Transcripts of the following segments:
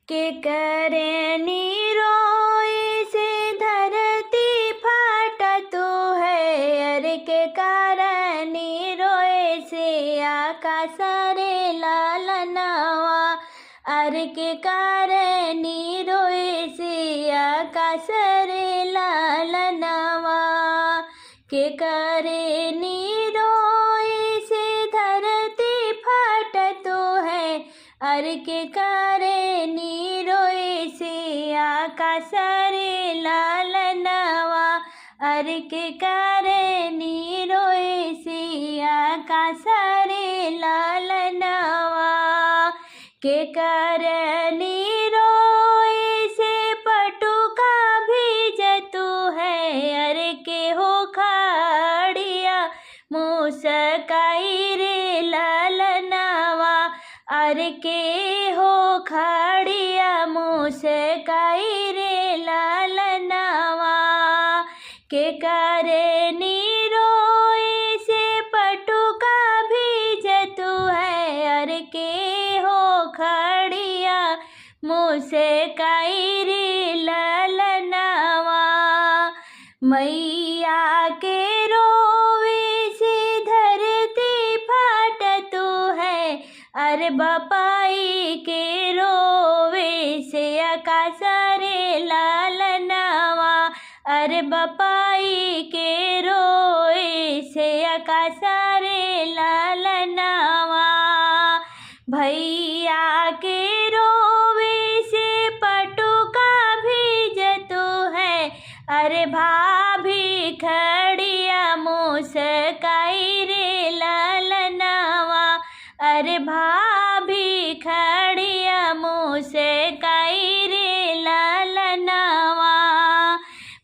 के करे रोए से धरती फाटत है। अरे के कारण रोए से आकाश रे लालनवा। अरे के कारण रोए से आकाश रे लालनवा। के करे रोए से धरती फाटत है। अरे के करे रोए से आकाश रे लालनवा। अरे के करे रोए से आकाश रे लालनवा। के करे रोए से पटुका भीजतु है। अरे के हो खड़िया मुस्काई रे लालनवा। अरे के हो खड़िया मुस्काई रे लालनवा। के करे रोए से पटुका भीजतु है। अरे के हो खड़िया मुस्काई रे लालनवा। मैया के रोवे से धरती फाटतु है। अरे बपाई के रोवे से आकाश रे लालनवा। अरे बपाई के रोए से आकाश रे लालनवा। भैया के रोवे से पटुका भीजतु है। अरे भाभी खड़िया मुस्काई रे लालनवा। अरे भाभी खड़िया मुस्काई रे लालनवा।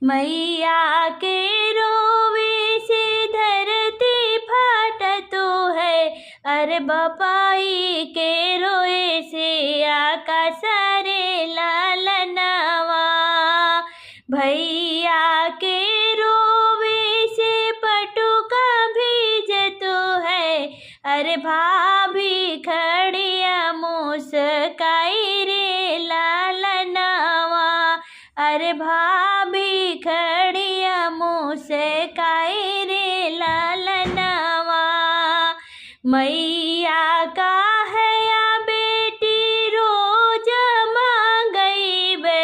मैया के रोवे से धरती फाटतु है। अरे बपाई के रोए से आकाश रे लालनवा। भैया के रोवे से पटुका भीजतु है। अरे भाभी खड़िया मुस्काई रे लालनवा। अरे भाभी खड़िया मुस्काई रे लालनवा। मैया का है या बेटी रोज मांगई बे।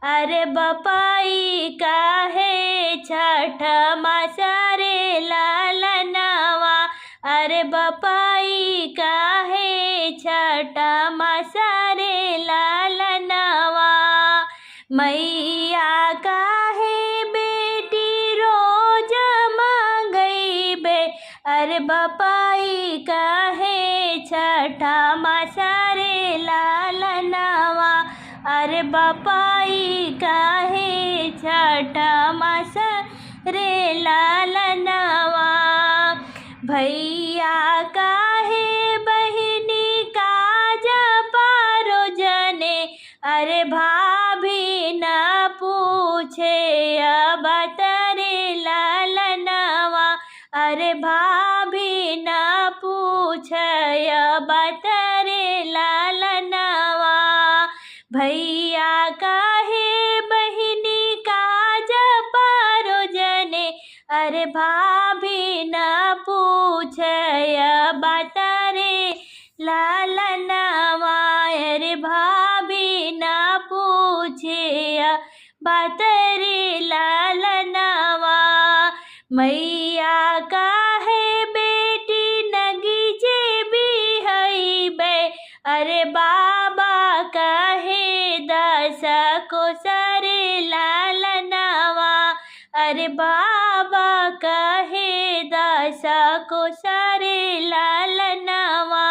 अरे बपाई का है छठ मास रे लालनवा। अरे बपाई का है छठ मास रे लालनवा। मैया का है बेटी रोज मांगई बे। अरे बपाई का है छठा मास रे लालनवा। अरे बपाई का है छठा मास रे लालनवा। भैया का है बहिनी काज पारोजने। अरे भाभी न पूछे अब रे लालनवा। अरे भाभी न पूछे अब रे लालनवा। भैया का है बहिनी काज पारोजने। अरे भाभी न पूछे अब रे लालनवा। अरे भाभी न पूछे बात रे लालनवा। मैया का है बेटी नगीचे भी है बे। अरे बाबा का है दस को सरे लालनवा। अरे बाबा का है दस को सरे लालनवा।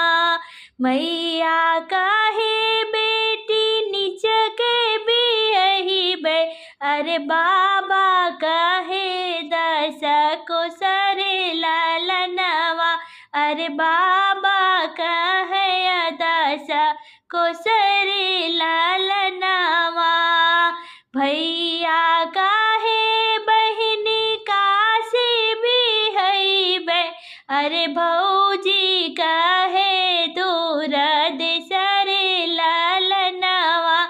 मैया का है बेटी नीच के भी यही बे। अरे बाबा का है दस को सरे लालनवा। अरे बाबा का है दस को सरे लालनवा। भैया का है बहिनी काशी भी है बे। अरे भौजी का है दूर देश रे लालनवा।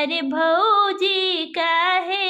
अरे भौजी काहे